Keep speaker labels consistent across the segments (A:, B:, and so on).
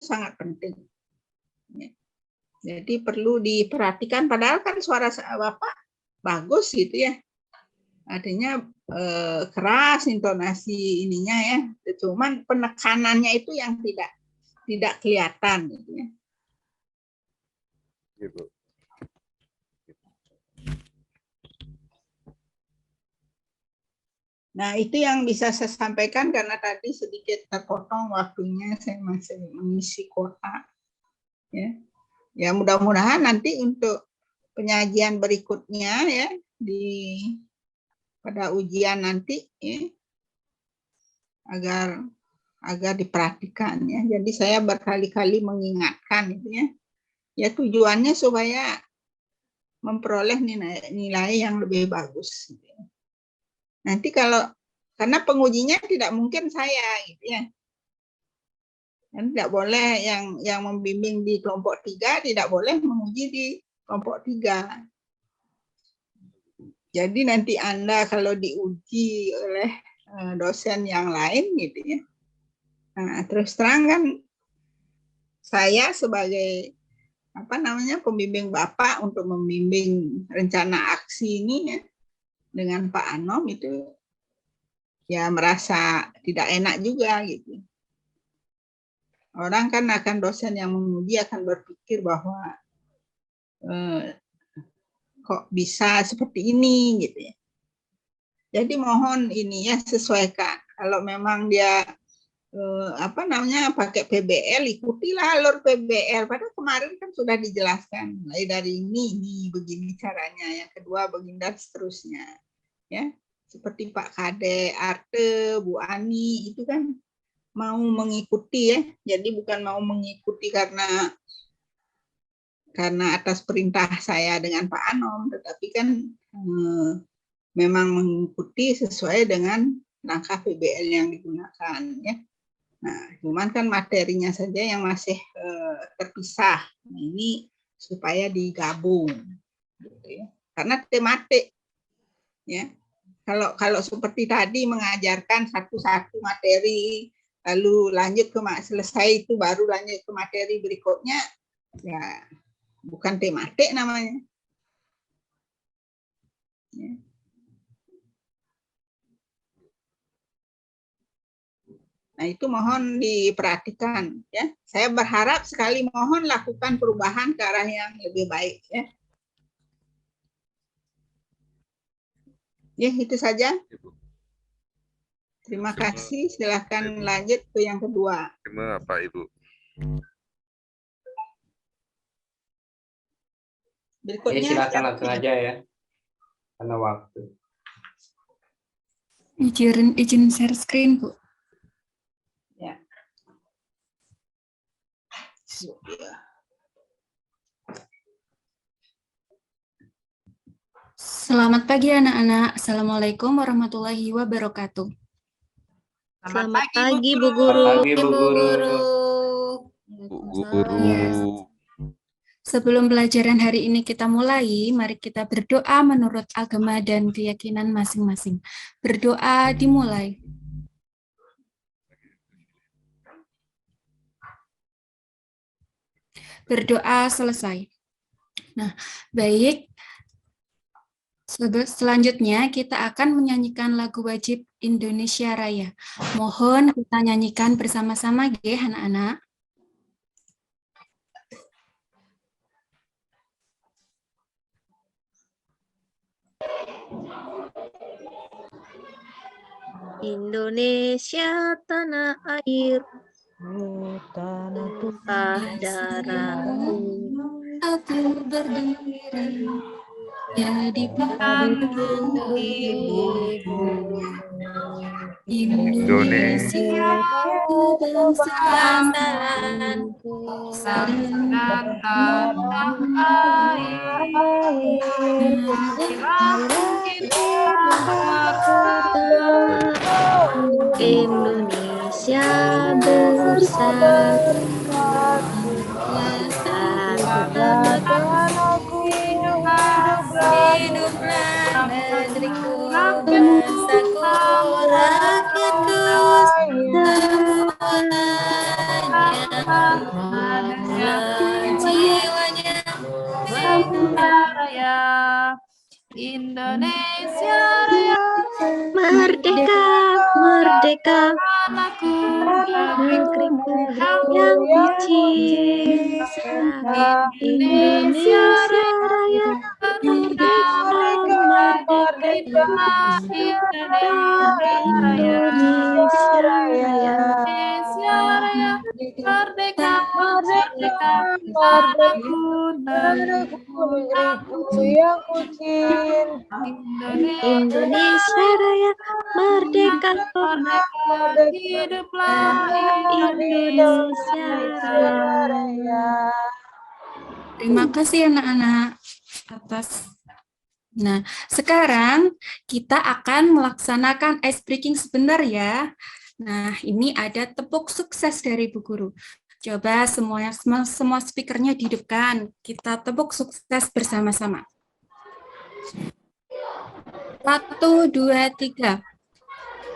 A: sangat penting. Jadi perlu diperhatikan, padahal kan suara Bapak bagus gitu ya. Artinya keras intonasi ininya ya. Cuman penekanannya itu yang tidak kelihatan gitu ya.
B: Gitu.
A: Nah, itu yang bisa saya sampaikan karena tadi sedikit terpotong waktunya, saya masih mengisi kuota. Ya, ya mudah-mudahan nanti untuk penyajian berikutnya ya pada ujian nanti ya, agar diperhatikan ya. Jadi saya berkali-kali mengingatkan itu ya. Ya tujuannya supaya memperoleh nilai yang lebih bagus. Gitu ya. Nanti karena pengujinya tidak mungkin saya gitu ya. Dan tidak boleh yang membimbing di kelompok 3 tidak boleh menguji di kelompok 3. Jadi nanti Anda kalau diuji oleh dosen yang lain gitu ya. Nah, terus terang kan saya sebagai pembimbing Bapak untuk membimbing rencana aksi ini ya, dengan Pak Anom itu ya merasa tidak enak juga gitu. Orang kan dosen yang menguji akan berpikir bahwa kok bisa seperti ini gitu ya. Jadi mohon ini ya sesuaikan. Kalau memang dia pakai PBL, ikutilah alur PBL. Padahal kemarin kan sudah dijelaskan mulai dari ini begini caranya, yang kedua begini dan seterusnya. Ya, seperti Pak Kade, Arte, Bu Ani itu kan mau mengikuti ya. Jadi bukan mau mengikuti karena atas perintah saya dengan Pak Anom, tetapi kan memang mengikuti sesuai dengan langkah PBL yang digunakan ya. Nah, cuman kan materinya saja yang masih terpisah. Nah, ini supaya digabung, gitu ya. Karena tematik, ya. Kalau seperti tadi mengajarkan satu-satu materi, lalu lanjut selesai itu baru lanjut ke materi berikutnya, ya bukan tematik namanya. Ya. Nah, itu mohon diperhatikan ya. Saya berharap sekali mohon lakukan perubahan ke arah yang lebih baik ya. Ya, itu saja. Terima kasih. Silakan lanjut ke yang kedua.
B: Terima Pak Ibu.
A: Berikutnya
C: silakan langsung aja ya. Karena waktu.
D: Izin share screen, Bu.
A: Ya.
D: Selamat pagi anak-anak. Assalamualaikum warahmatullahi wabarakatuh.
E: Selamat pagi, Bu Guru.
C: Selamat pagi, Bu Guru.
B: Bu Guru.
D: Yes. Sebelum pelajaran hari ini kita mulai, mari kita berdoa menurut agama dan keyakinan masing-masing. Berdoa dimulai. Berdoa selesai. Nah, baik. Selanjutnya kita akan menyanyikan lagu wajib Indonesia Raya. Mohon kita nyanyikan bersama-sama ya anak-anak.
E: Indonesia tanah air, tumpah darahku.
D: Aku berdiri ya di panggung ibu. Indonesia
E: Kebangsaanku,
D: tanah
E: air, Indonesia bersatu,
D: hiduplah negeriku, bangsaku, rakyatku semuanya. jiwanya
F: Bangsa Raya, Indonesia Raya,
E: Merdeka, merdeka,
F: anakku,
E: negeriku yang kucinta. Indonesia Raya, merdeka, merdeka,
F: Indonesia Raya,
E: Indonesia Raya.
F: Indonesia Raya, merdeka, merdeka, anakku, negeriku yang kucinta.
E: Indonesia Raya, merdeka,
F: Merdeka, hiduplah
E: Indonesia Raya.
D: Terima kasih anak-anak atas. Nah, sekarang kita akan melaksanakan ice breaking sebentar ya. Nah, ini ada tepuk sukses dari Bu Guru. Coba semua speakernya dihidupkan. Kita tepuk sukses bersama-sama. 1, 2, 3.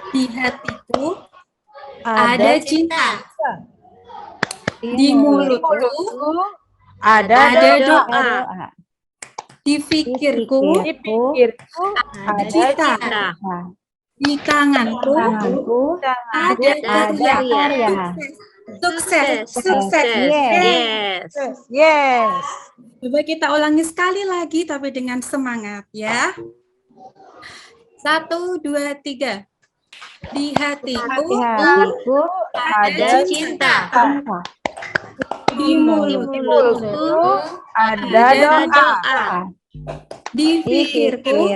D: Di hatiku ada cinta. Di mulutku ada doa. Di pikirku ada cita. Di tanganku ada karya. Sukses.
E: Yes.
D: Coba kita ulangi sekali lagi tapi dengan semangat ya. 1, 2, 3. Di hatiku ada cinta. Di mulutku ada doa. Di pikirku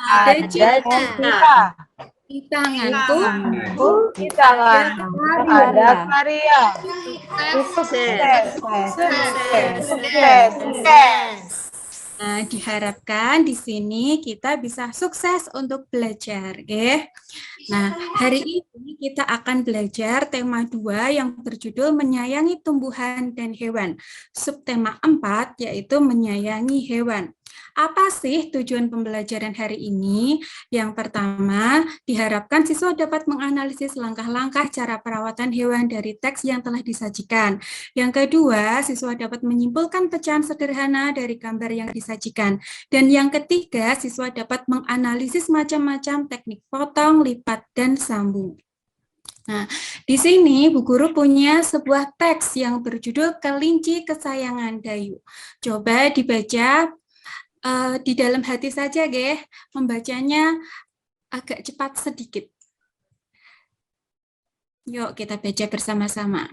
D: ada cita. Di tanganku
F: ada karya.
D: Nah, diharapkan di sini kita bisa sukses untuk belajar, ya. Nah, hari ini kita akan belajar tema 2 yang berjudul menyayangi tumbuhan dan hewan. Subtema 4 yaitu menyayangi hewan. Apa sih tujuan pembelajaran hari ini? Yang pertama, diharapkan siswa dapat menganalisis langkah-langkah cara perawatan hewan dari teks yang telah disajikan. Yang kedua, siswa dapat menyimpulkan pecahan sederhana dari gambar yang disajikan. Dan yang ketiga, siswa dapat menganalisis macam-macam teknik potong, lipat, dan sambung. Nah, di sini Bu Guru punya sebuah teks yang berjudul Kelinci Kesayangan Dayu. Coba dibaca di dalam hati saja, Ge. Membacanya agak cepat sedikit. Yuk kita baca bersama-sama.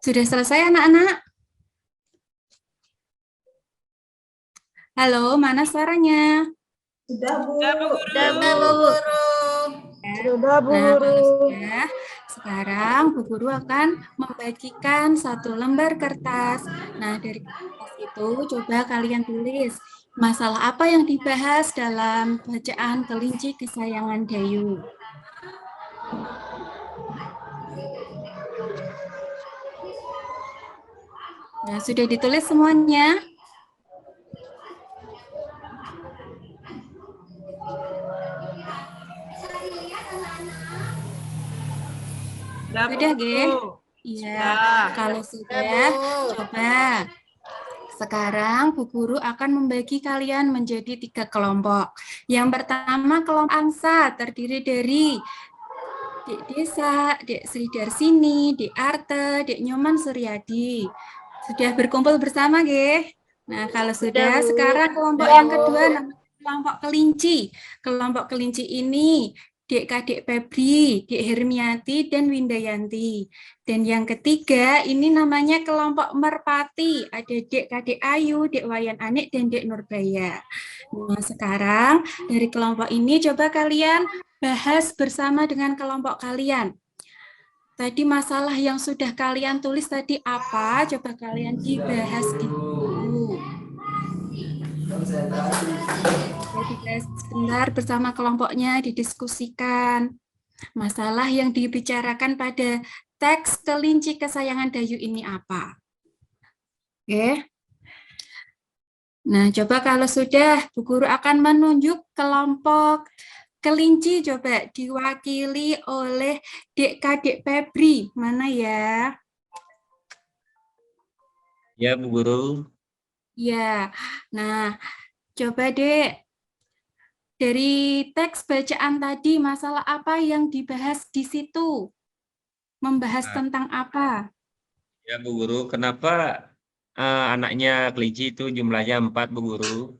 D: Sudah selesai anak-anak? Halo, mana suaranya?
A: Sudah, Bu.
E: Sudah, Bu.
A: Sudah, Bu.
D: Nah, kalau sudah, sekarang Bu Guru akan membagikan satu lembar kertas. Nah, dari kertas itu coba kalian tulis masalah apa yang dibahas dalam bacaan Kelinci Kesayangan Dayu. Nah, sudah ditulis semuanya? Sudah, Ge? Iya. Kalau sudah, coba. Sekarang Bu Guru akan membagi kalian menjadi 3 kelompok. Yang pertama kelompok angsa terdiri dari Dek Desa, Dek Sri Darsini, Dek Arte, Dek Nyoman Suryadi. Sudah berkumpul bersama, Ge? Nah, kalau sudah, sekarang kelompok yang kedua namanya kelompok kelinci. Kelompok kelinci ini Dek Kadek Febri, Dek Hermiati, dan Windayanti. Dan yang ketiga ini namanya kelompok merpati. Ada Dek Kadek Ayu, Dek Wayan Anik, dan Dek Nurbaya. Nah, sekarang dari kelompok ini coba kalian bahas bersama dengan kelompok kalian. Tadi masalah yang sudah kalian tulis tadi apa? Coba kalian dibahas dulu. dibahas sebentar bersama kelompoknya, didiskusikan. Masalah yang dibicarakan pada teks kelinci kesayangan Dayu ini apa? Oke. Nah, coba kalau sudah, Bu Guru akan menunjuk kelompok kelinci, coba diwakili oleh Dek Febri. Mana ya?
C: Ya, Bu Guru.
D: Ya, nah coba Dek. Dari teks bacaan tadi, masalah apa yang dibahas di situ? Membahas
C: Nah.
D: tentang apa?
C: Ya, Bu Guru. Kenapa anaknya kelinci itu jumlahnya 4, Bu Guru?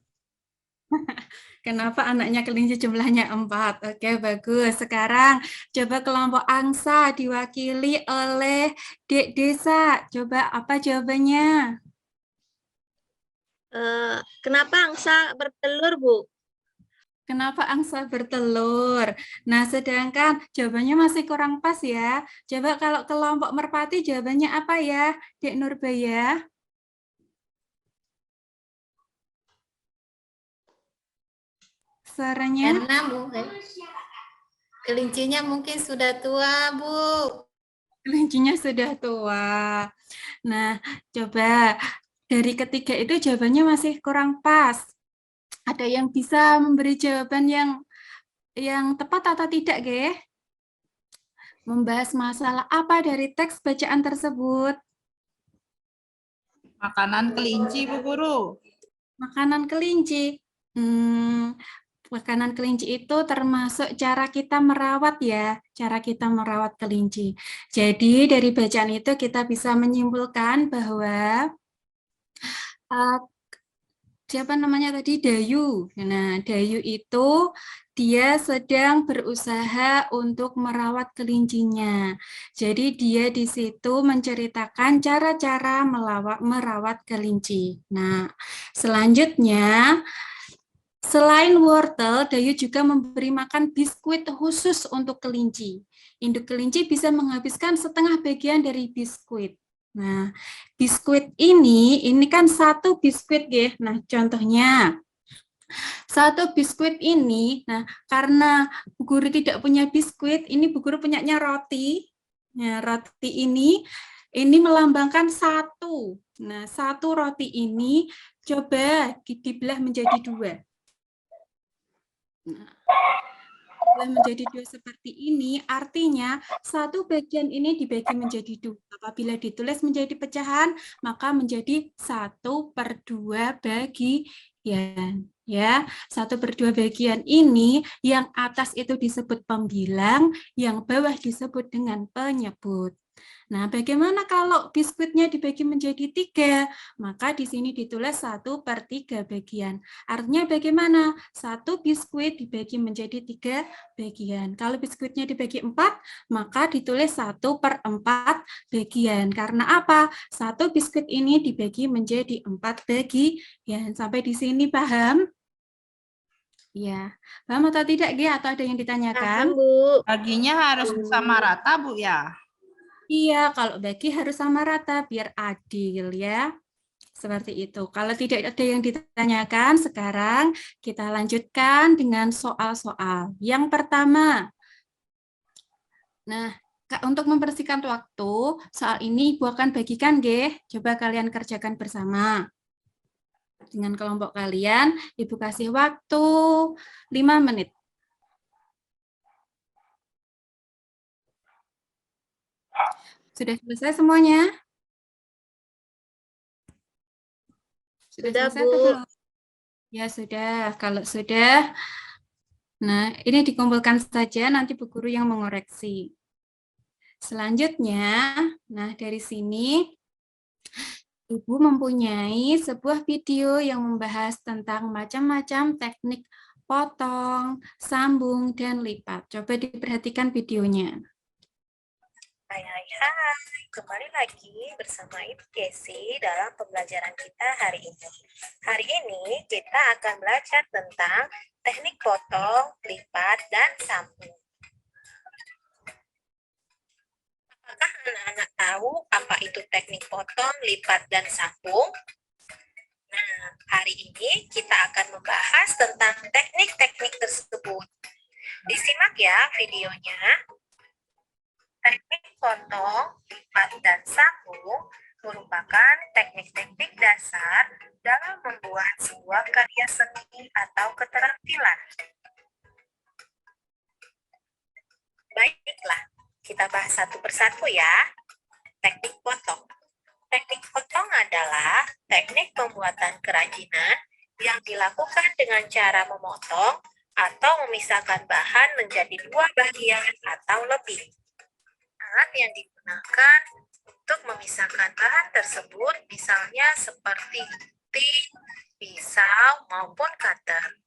D: Kenapa anaknya kelinci jumlahnya 4? Oke, bagus. Sekarang coba kelompok angsa diwakili oleh Dek Desa. Coba apa jawabannya?
E: Kenapa angsa bertelur, Bu?
D: Kenapa angsa bertelur? Nah, sedangkan jawabannya masih kurang pas ya. Coba kalau kelompok merpati jawabannya apa ya, Dek Nurbaya? Suaranya?
B: Karena Bu, kelincinya mungkin sudah tua, Bu.
D: Kelincinya sudah tua. Nah, coba dari ketiga itu jawabannya masih kurang pas. Ada yang bisa memberi jawaban yang tepat atau tidak, Ge? Membahas masalah apa dari teks bacaan tersebut?
F: Makanan kelinci, Bu Guru.
D: Makanan kelinci. Makanan kelinci itu termasuk cara kita merawat ya, cara kita merawat kelinci. Jadi dari bacaan itu kita bisa menyimpulkan bahwa siapa namanya tadi, Dayu. Nah, Dayu itu dia sedang berusaha untuk merawat kelincinya. Jadi dia di situ menceritakan cara-cara merawat kelinci. Nah, selanjutnya selain wortel, Dayu juga memberi makan biskuit khusus untuk kelinci. Induk kelinci bisa menghabiskan setengah bagian dari biskuit. Nah, biskuit ini kan satu biskuit ya. Nah, contohnya satu biskuit ini, nah karena Bu Guru tidak punya biskuit, ini Bu Guru punyanya roti. Nah, roti ini melambangkan satu. Nah, satu roti ini coba dibelah menjadi 2. Nah, menjadi 2 seperti ini, artinya satu bagian ini dibagi menjadi 2. Apabila ditulis menjadi pecahan, maka menjadi 1/2 bagian. Ya, 1/2 bagian ini yang atas itu disebut pembilang, yang bawah disebut dengan penyebut. Nah, bagaimana kalau biskuitnya dibagi menjadi 3? Maka di sini ditulis 1/3 bagian. Artinya bagaimana? 1 biskuit dibagi menjadi 3 bagian. Kalau biskuitnya dibagi 4, maka ditulis 1/4 bagian. Karena apa? 1 biskuit ini dibagi menjadi 4 bagian. Sampai di sini paham? Ya, paham atau tidak, Gia? Atau ada yang ditanyakan?
E: Paham, Bu.
F: Baginya harus sama rata, Bu ya.
D: Iya, kalau bagi harus sama rata biar adil ya. Seperti itu. Kalau tidak ada yang ditanyakan, sekarang kita lanjutkan dengan soal-soal. Yang pertama, nah, untuk mempersingkat waktu, soal ini Ibu akan bagikan, Ge. Coba kalian kerjakan bersama. Dengan kelompok kalian, Ibu kasih waktu 5 menit. Sudah selesai semuanya?
E: Sudah,
D: selesai
E: Bu.
D: atau belum? Ya sudah, kalau sudah, nah ini dikumpulkan saja, nanti Bu Guru yang mengoreksi. Selanjutnya, nah dari sini Ibu mempunyai sebuah video yang membahas tentang macam-macam teknik potong, sambung, dan lipat. Coba diperhatikan videonya.
G: Hai, kembali lagi bersama Ibu Kesi dalam pembelajaran kita hari ini. Hari ini kita akan belajar tentang teknik potong, lipat, dan sambung. Apakah anak-anak tahu apa itu teknik potong, lipat, dan sambung? Nah, Hari ini kita akan membahas tentang teknik-teknik tersebut. Disimak ya videonya. Teknik potong, lipat, dan sambung merupakan teknik-teknik dasar dalam membuat sebuah karya seni atau keterampilan. Baiklah, kita bahas satu persatu ya. Teknik potong. Teknik potong adalah teknik pembuatan kerajinan yang dilakukan dengan cara memotong atau memisahkan bahan menjadi dua bagian atau lebih. Alat yang digunakan untuk memisahkan bahan tersebut misalnya seperti gunting, pisau, maupun cutter.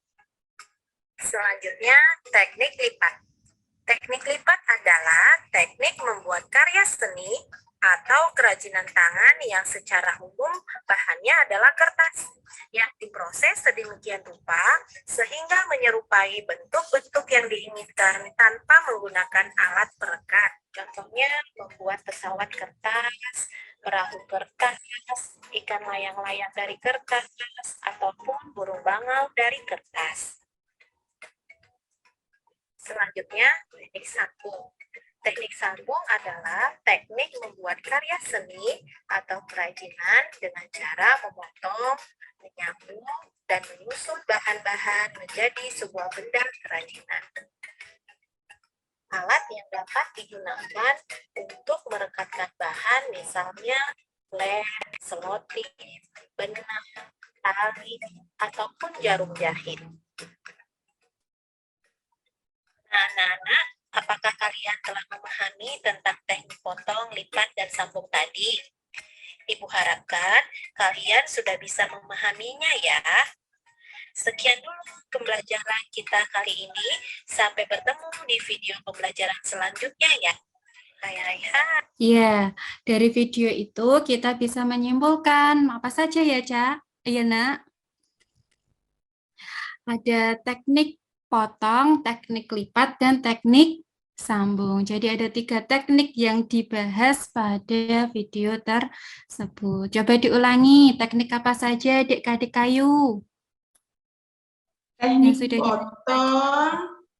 G: Selanjutnya, teknik lipat. Teknik lipat adalah teknik membuat karya seni atau kerajinan tangan yang secara umum bahannya adalah kertas yang diproses sedemikian rupa sehingga menyerupai bentuk-bentuk yang diinginkan tanpa menggunakan alat perekat. Contohnya membuat pesawat kertas, perahu kertas, ikan layang-layang dari kertas, ataupun burung bangau dari kertas. Selanjutnya, teknik sambung. Teknik sambung adalah teknik membuat karya seni atau kerajinan dengan cara memotong, menyambung, dan menyusun bahan-bahan menjadi sebuah benda kerajinan. Alat yang dapat digunakan untuk merekatkan bahan misalnya lem, selotip, benang, tali, ataupun jarum jahit. Nah, anak-anak, apakah kalian telah memahami tentang teknik potong, lipat, dan sambung tadi? Ibu harapkan kalian sudah bisa memahaminya ya. Sekian dulu pembelajaran kita kali ini. Sampai bertemu di video pembelajaran selanjutnya ya. Hai.
D: Ya, dari video itu kita bisa menyimpulkan apa saja ya, Ca? Iya, Nak. Ada teknik potong, teknik lipat, dan teknik sambung. Jadi ada 3 teknik yang dibahas pada video tersebut. Coba diulangi, teknik apa saja, Adik-adik Kayu?
F: Teknik
D: sudah
F: potong,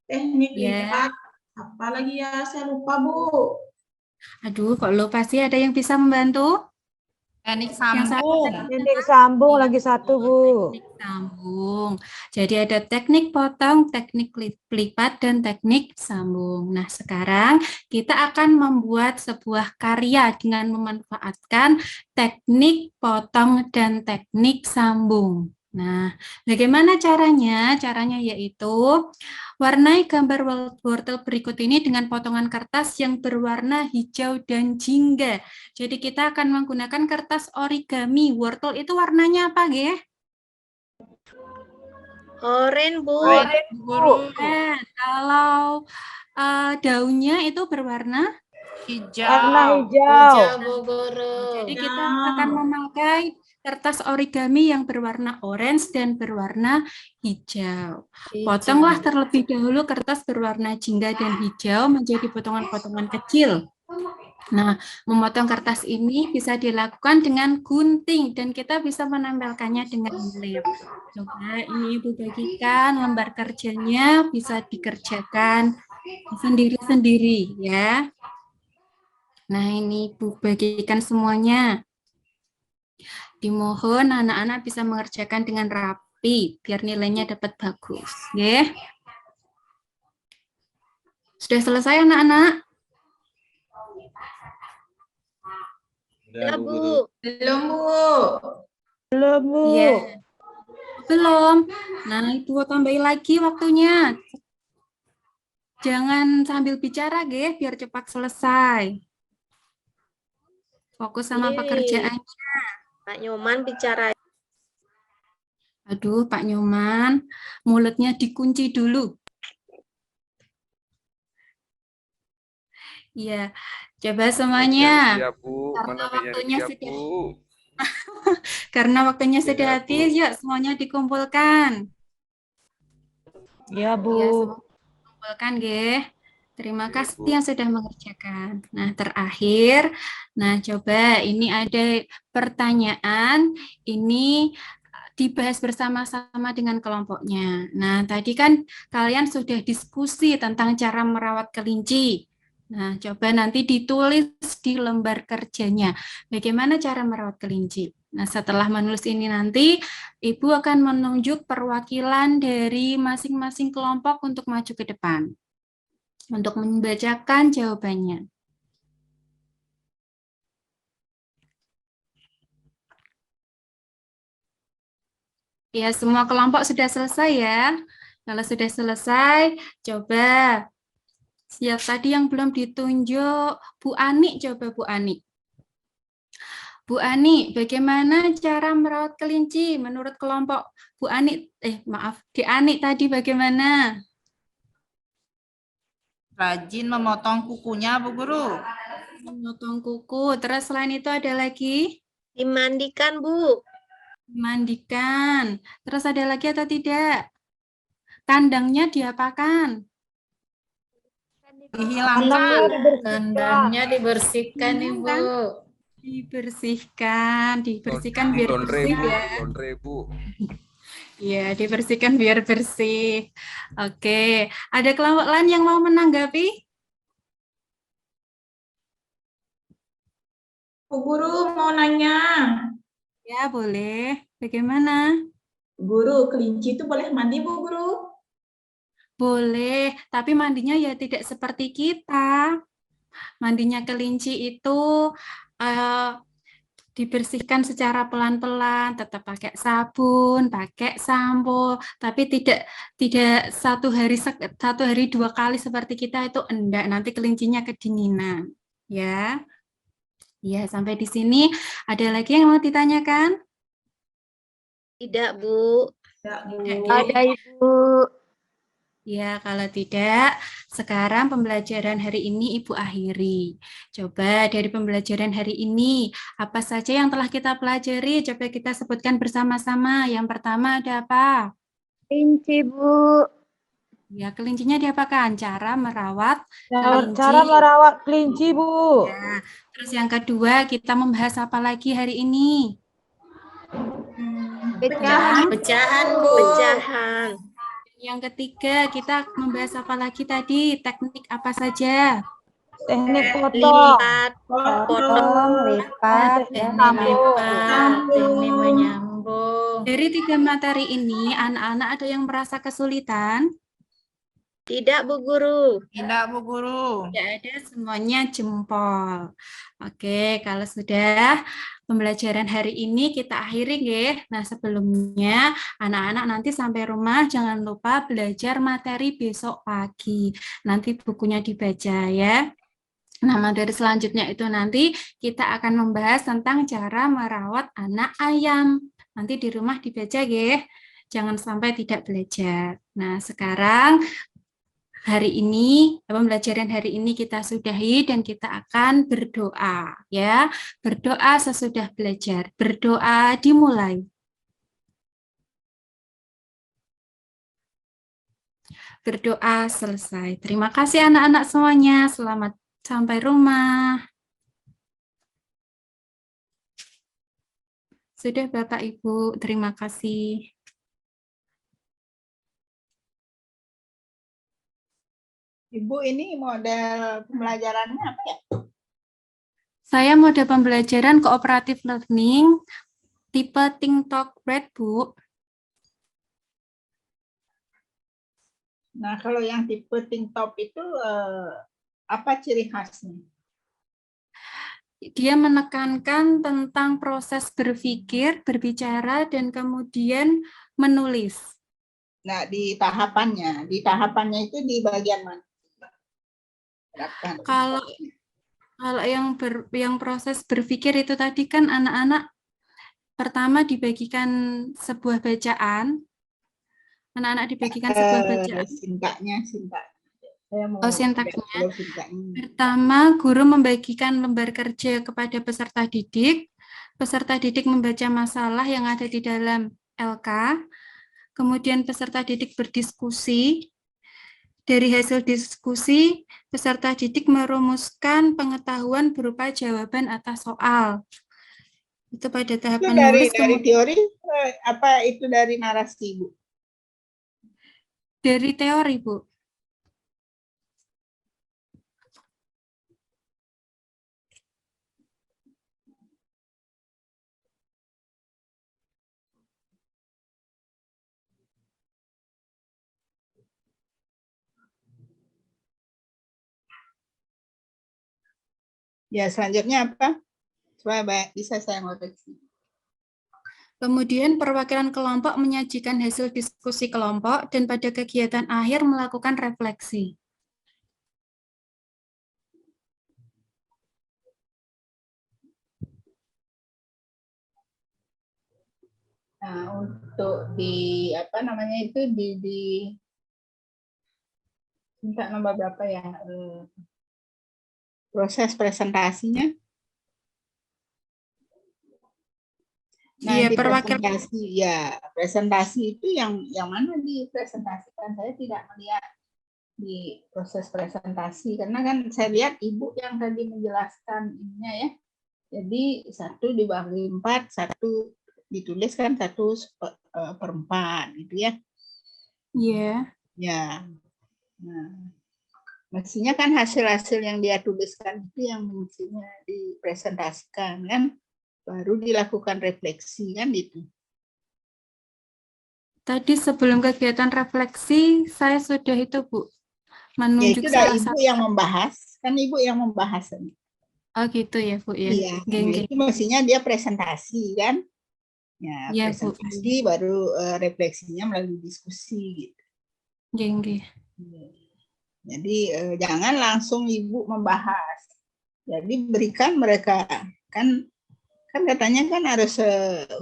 F: teknik
D: Ya.
F: lipat, apa lagi ya? Saya lupa, Bu.
D: Aduh, kok lupa sih? Ada yang bisa membantu?
F: Teknik
D: Yang satu
F: sambung.
D: tadi
H: Teknik sambung lagi satu, Bu.
D: teknik sambung. Jadi ada teknik potong, teknik lipat, dan teknik sambung. Nah, sekarang kita akan membuat sebuah karya dengan memanfaatkan teknik potong dan teknik sambung. Nah, bagaimana caranya? Caranya yaitu warnai gambar wortel berikut ini dengan potongan kertas yang berwarna hijau dan jingga. Jadi kita akan menggunakan kertas origami. Wortel itu warnanya apa, Ge?
E: Oren, Bu.
F: Guru.
D: Kalau daunnya itu berwarna
F: Hijau.
H: Warna hijau.
B: Hijau, Bu Guru.
D: jadi kita akan memakai kertas origami yang berwarna orange dan berwarna hijau. Potonglah terlebih dahulu kertas berwarna jingga dan hijau menjadi potongan-potongan kecil. Nah, memotong kertas ini bisa dilakukan dengan gunting dan kita bisa menempelkannya dengan lem. Coba ini Ibu bagikan lembar kerjanya, bisa dikerjakan sendiri-sendiri ya. Nah, ini Ibu bagikan semuanya. Dimohon anak-anak bisa mengerjakan dengan rapi biar nilainya dapat bagus, ya. Sudah selesai anak-anak?
E: Ya, Bu.
F: Belum, Bu.
H: Belum, Bu.
D: Iya. Belum. Nah, Ibu tambahin lagi waktunya. Jangan sambil bicara, Ge, biar cepat selesai. Fokus sama
E: Ini.
D: pekerjaannya.
E: Pak Nyoman bicara.
D: Aduh, Pak Nyoman, mulutnya dikunci dulu. Iya, coba semuanya.
I: Iya, Bu.
D: Karena
I: Mana
D: waktunya
I: iya,
D: sudah
I: Bu.
D: Karena waktunya
I: Iya,
D: sudah
I: Bu.
D: habis, yuk semuanya dikumpulkan.
H: Ya, Bu.
D: Ya, semuanya dikumpulkan, Ge. Terima
I: Iya,
D: kasih
I: Bu.
D: yang sudah mengerjakan. Nah, terakhir, nah coba ini ada pertanyaan. Ini dibahas bersama-sama dengan kelompoknya. Nah, tadi kan kalian sudah diskusi tentang cara merawat kelinci. Nah, coba nanti ditulis di lembar kerjanya. Bagaimana cara merawat kelinci? Nah, setelah menulis ini nanti, Ibu akan menunjuk perwakilan dari masing-masing kelompok untuk maju ke depan. Untuk membacakan jawabannya. Ya, semua kelompok sudah selesai ya. Kalau sudah selesai, coba. Siap tadi yang belum ditunjuk, Bu Ani, coba Bu Ani. Bu Ani, bagaimana cara merawat kelinci menurut kelompok Bu Ani? Maaf, Di Ani tadi bagaimana?
F: Rajin memotong kukunya, Bu Guru.
D: Memotong kuku. Terus selain itu ada lagi?
E: Dimandikan, Bu.
D: Mandikan. Terus ada lagi atau tidak? Kandangnya diapakan?
F: Dihilangkan.
B: Kandangnya dibersihkan, Ibu.
D: Dibersihkan biar bersih ya.
I: Bu.
D: Iya, dibersihkan biar bersih. Oke, ada kelompok lain yang mau menanggapi?
J: Bu Guru mau nanya.
D: Ya, boleh. Bagaimana?
J: Guru, kelinci itu boleh mandi, Bu Guru?
D: Boleh, tapi mandinya ya tidak seperti kita. Mandinya kelinci itu dibersihkan secara pelan-pelan, tetap pakai sabun, pakai sampo, tapi tidak satu hari 2 kali seperti kita itu enggak, nanti kelincinya kedinginan. Ya. Ya, sampai di sini ada lagi yang mau ditanyakan?
E: Tidak, Bu.
J: Tidak, Bu.
E: Ada, Ibu.
D: Ya, kalau tidak, sekarang pembelajaran hari ini Ibu akhiri. Coba dari pembelajaran hari ini, apa saja yang telah kita pelajari? Coba kita sebutkan bersama-sama. Yang pertama ada apa?
E: Kelinci, Bu.
D: Ya, kelincinya diapakan? Cara merawat kelinci.
H: Cara merawat kelinci, Bu.
D: Ya. Terus yang kedua, kita membahas apa lagi hari ini?
E: Pecahan, Bu. Pecahan.
D: Yang ketiga, kita membahas apa lagi tadi? Teknik apa saja?
H: Teknik potong.
E: Lipat,
J: Potong,
H: lipat,
B: Teknik menyambung.
D: Dari 3 materi ini, anak-anak ada yang merasa kesulitan?
E: Tidak, Bu Guru.
F: Tidak, Bu Guru.
D: Tidak ada, semuanya jempol. Oke, kalau sudah pembelajaran hari ini kita akhiri, nggih. Nah, sebelumnya anak-anak nanti sampai rumah jangan lupa belajar materi besok pagi. Nanti bukunya dibaca ya. Nah, materi selanjutnya itu nanti kita akan membahas tentang cara merawat anak ayam. Nanti di rumah dibaca, nggih. Jangan sampai tidak belajar. Nah, sekarang hari ini, pembelajaran hari ini kita sudahi dan kita akan berdoa ya. Berdoa sesudah belajar. Berdoa dimulai. Berdoa selesai. Terima kasih anak-anak semuanya. Selamat sampai rumah. Sudah Bapak Ibu, terima kasih.
A: Ibu, ini model pembelajarannya apa ya?
D: Saya model pembelajaran cooperative learning tipe Think Talk Read, Bu.
A: Nah, kalau yang tipe Think Top itu apa ciri khasnya?
D: Dia menekankan tentang proses berpikir, berbicara, dan kemudian menulis.
A: Nah, di tahapannya itu di bagian mana?
D: Kalau yang proses berpikir itu tadi kan anak-anak pertama dibagikan sebuah bacaan. Anak-anak dibagikan sebuah bacaan.
A: Sintaknya.
D: Sintaknya. Pertama, guru membagikan lembar kerja kepada peserta didik. Peserta didik membaca masalah yang ada di dalam LK. Kemudian peserta didik berdiskusi. Dari hasil diskusi, peserta didik merumuskan pengetahuan berupa jawaban atas soal. Itu pada
A: Itu
D: tahapan
A: dari
D: nulis, kemudian
A: teori apa itu dari narasi, Bu?
D: dari teori, Bu.
A: Ya, selanjutnya apa? Supaya bisa saya ngoreksi.
D: Kemudian perwakilan kelompok menyajikan hasil diskusi kelompok dan pada kegiatan akhir melakukan refleksi.
A: Nah, untuk di apa namanya itu minta nomor berapa ya? Proses presentasinya. Nah,
D: Iya,
A: di
D: perwakilan
A: presentasi ya, presentasi itu yang mana dipresentasikan? Saya tidak melihat di proses presentasi karena kan saya lihat Ibu yang tadi menjelaskan ininya ya. Jadi 1 dibagi 4, 1 dituliskan 1/4 gitu ya.
D: Iya.
A: Ya. Nah, mestinya kan hasil-hasil yang dia tuliskan itu yang mestinya dipresentasikan kan, baru dilakukan refleksi kan gitu.
D: Tadi sebelum kegiatan refleksi, saya sudah itu, Bu,
A: Ya
D: menunjuk
A: itu dah
D: salah
A: Ibu
D: satu.
A: yang membahas, kan Ibu yang membahas.
D: Oh gitu ya, Bu, ya.
A: Iya,
D: Geng,
A: nah itu mestinya dia presentasi kan. Ya,
D: ya, Bu.
A: presentasi baru refleksinya melalui diskusi gitu.
D: Geng.
A: Jadi jangan langsung Ibu membahas. Jadi berikan mereka kan katanya kan harus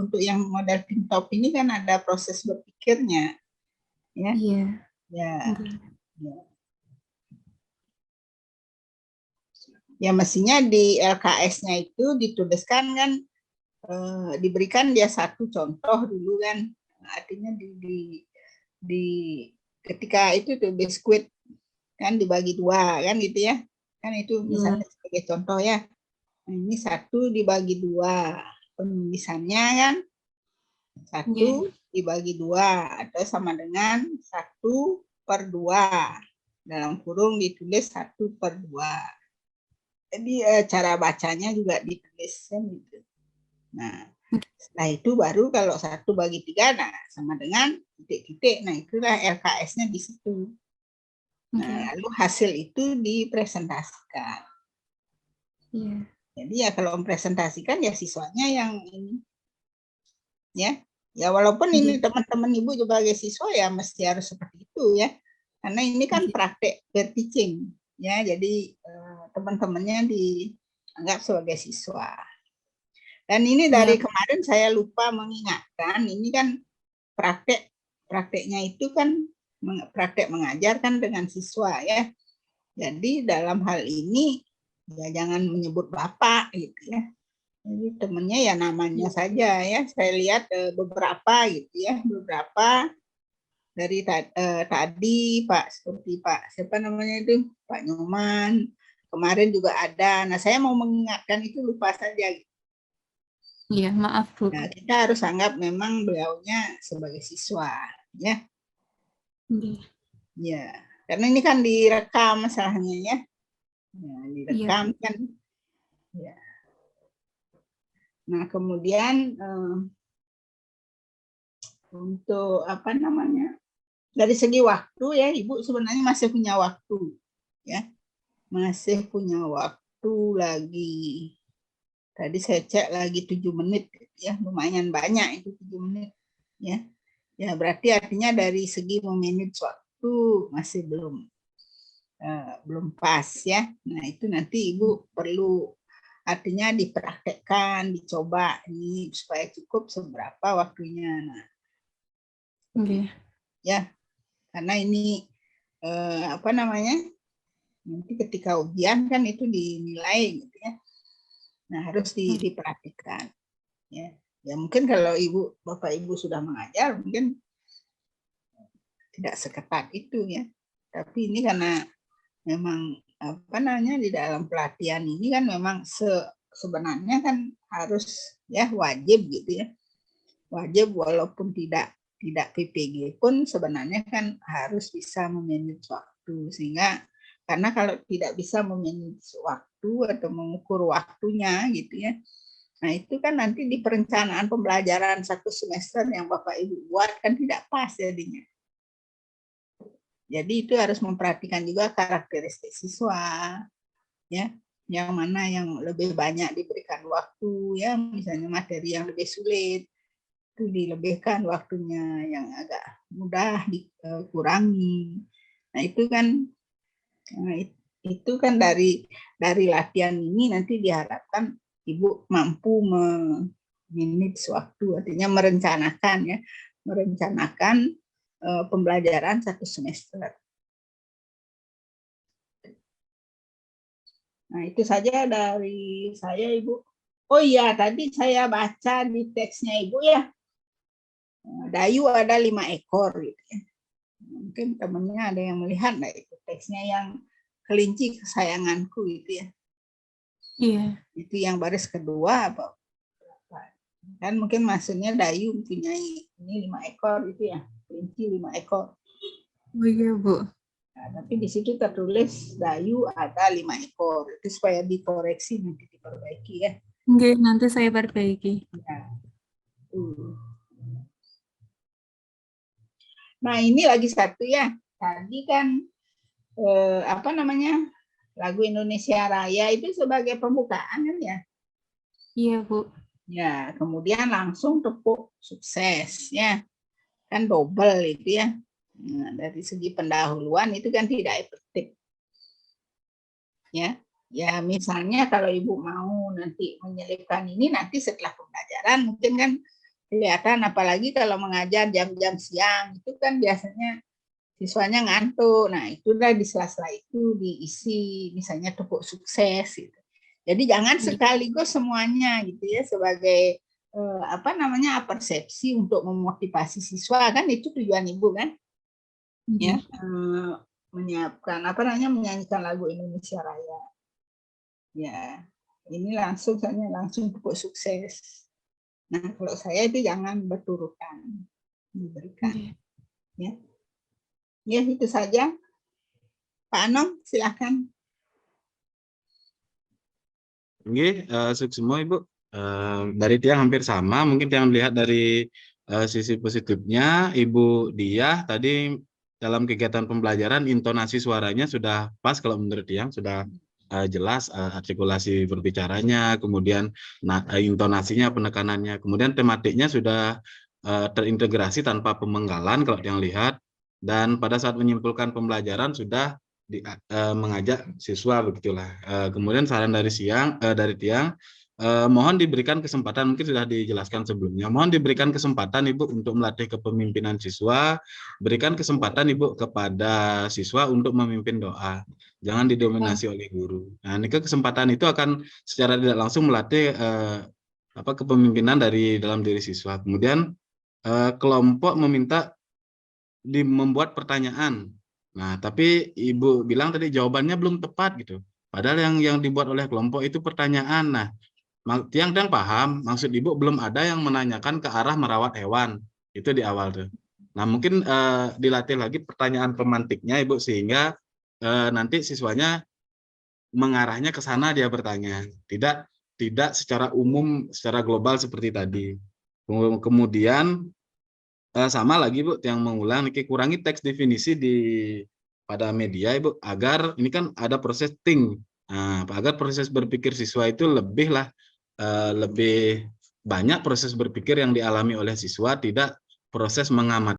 A: untuk yang model top ini kan ada proses berpikirnya, ya.
D: Iya.
A: Ya. Ya mestinya di LKS-nya itu dituliskan kan diberikan dia 1 contoh dulu kan, artinya di ketika itu tuh biskuit kan dibagi 2 kan gitu ya, kan itu misalnya sebagai contoh ya. Nah, ini 1 dibagi 2 penulisannya kan 1 dibagi 2 atau sama dengan 1/2 dalam kurung ditulis 1/2. Jadi cara bacanya juga ditulis kan gitu. Nah, setelah itu baru kalau 1/3 nah sama dengan titik-titik. Nah, itulah LKS-nya di situ. Nah, lalu hasil itu dipresentasikan.
D: Iya.
A: Jadi ya kalau mempresentasikan ya siswanya yang ini. Ya. Ya walaupun ini teman-teman Ibu sebagai siswa ya mesti harus seperti itu ya. Karena ini kan praktek peer teaching ya. Jadi teman-temannya dianggap sebagai siswa. Dan ini dari kemarin saya lupa mengingatkan, ini kan prakteknya itu kan praktek mengajar kan dengan siswa ya. Jadi dalam hal ini ya jangan menyebut bapak gitu ya. Jadi temennya ya namanya saja ya. Saya lihat beberapa gitu ya, beberapa dari tadi Pak seperti Pak siapa namanya itu Pak Nyoman kemarin juga ada. Nah saya mau mengingatkan itu lupa saja. Gitu.
D: Iya maaf Bu.
A: Nah, kita harus anggap memang beliaunya sebagai siswa ya. Ya, karena ini kan direkam masalahnya ya. Ya direkam kan. Ya. Nah, kemudian untuk apa namanya? Dari segi waktu ya, Ibu sebenarnya masih punya waktu ya. Masih punya waktu lagi. Tadi saya cek lagi 7 menit ya, lumayan banyak itu 7 menit ya. Ya, berarti artinya dari segi memanage waktu masih belum pas ya. Nah, itu nanti Ibu perlu artinya dipraktekkan, dicoba ini supaya cukup seberapa waktunya. Nah, ya, karena ini apa namanya? Nanti ketika ujian kan itu dinilai gitu ya. Nah, harus diperhatikan. Ya. Ya mungkin kalau Bapak Ibu sudah mengajar mungkin tidak seketat itu ya. Tapi ini karena memang apa namanya di dalam pelatihan ini kan memang sebenarnya kan harus ya wajib gitu ya. Wajib walaupun tidak PPG pun sebenarnya kan harus bisa memanage waktu, sehingga karena kalau tidak bisa memanage waktu atau mengukur waktunya gitu ya, nah itu kan nanti di perencanaan pembelajaran 1 semester yang Bapak Ibu buat kan tidak pas jadinya. Jadi itu harus memperhatikan juga karakteristik siswa ya, yang mana yang lebih banyak diberikan waktu ya, misalnya materi yang lebih sulit itu dilebihkan waktunya, yang agak mudah dikurangi. Nah itu kan dari latihan ini nanti diharapkan Ibu mampu memanage waktu, artinya merencanakan pembelajaran 1 semester. Nah itu saja dari saya Ibu. Oh iya, tadi saya baca di teksnya Ibu ya, Dayu ada 5 ekor gitu ya. Mungkin temannya ada yang melihat nah itu teksnya yang kelinci kesayanganku gitu ya.
D: Iya.
A: Itu yang baris kedua apa? Kan mungkin maksudnya Dayu punya ini 5 ekor gitu ya. Kelinci 5 ekor.
D: Oh iya, Bu.
A: Nah, tapi di situ tertulis Dayu ada 5 ekor. Itu supaya dikoreksi nanti diperbaiki ya.
D: Oke, nanti saya perbaiki.
A: Ya. Nah ini lagi satu ya. Tadi kan lagu Indonesia Raya itu sebagai pembukaan kan ya.
D: Iya, Bu.
A: Ya, kemudian langsung tepuk sukses ya. Kan double itu ya. Nah, dari segi pendahuluan itu kan tidak efektif. Ya. Ya, misalnya kalau Ibu mau nanti menyelipkan ini nanti setelah pembelajaran mungkin kan kelihatan, apalagi kalau mengajar jam-jam siang itu kan biasanya siswanya ngantuk. Nah, itu udah di sela-sela itu diisi misalnya tepuk sukses gitu. Jadi jangan sekaligus semuanya gitu ya, sebagai persepsi untuk memotivasi siswa, kan itu tujuan Ibu kan. Ya, menyiapkan menyanyikan lagu Indonesia Raya. Ya, ini langsung tepuk sukses. Nah, kalau saya itu jangan berturutan diberikan. Ya. Ya, itu saja. Pak Anom, silakan.
I: Oke, semua Ibu. Dari Tiang hampir sama, mungkin Tiang melihat dari sisi positifnya, Ibu Diah tadi dalam kegiatan pembelajaran intonasi suaranya sudah pas kalau menurut Tiang, sudah jelas artikulasi berbicaranya, kemudian intonasinya, penekanannya, kemudian tematiknya sudah terintegrasi tanpa pemenggalan kalau yang lihat, dan pada saat menyimpulkan pembelajaran sudah mengajak siswa begitulah. Kemudian saran dari Tiang, mohon diberikan kesempatan, mungkin sudah dijelaskan sebelumnya, mohon diberikan kesempatan Ibu untuk melatih kepemimpinan siswa, berikan kesempatan Ibu kepada siswa untuk memimpin doa. Jangan didominasi oleh guru. Nah, ini kesempatan itu akan secara tidak langsung melatih kepemimpinan dari dalam diri siswa. Kemudian kelompok meminta membuat pertanyaan. Nah, tapi Ibu bilang tadi jawabannya belum tepat gitu. Padahal yang dibuat oleh kelompok itu pertanyaan. Nah, Tiang paham maksud Ibu belum ada yang menanyakan ke arah merawat hewan. Itu di awal tuh. Nah, mungkin dilatih lagi pertanyaan pemantiknya Ibu, sehingga nanti siswanya mengarahnya ke sana dia bertanya, tidak secara umum, secara global seperti tadi. Kemudian sama lagi Bu, yang mengulang, kurangi teks definisi pada media Ibu, agar ini kan ada proses think, agar proses berpikir siswa itu lebih banyak proses berpikir yang dialami oleh siswa, tidak proses mengamati.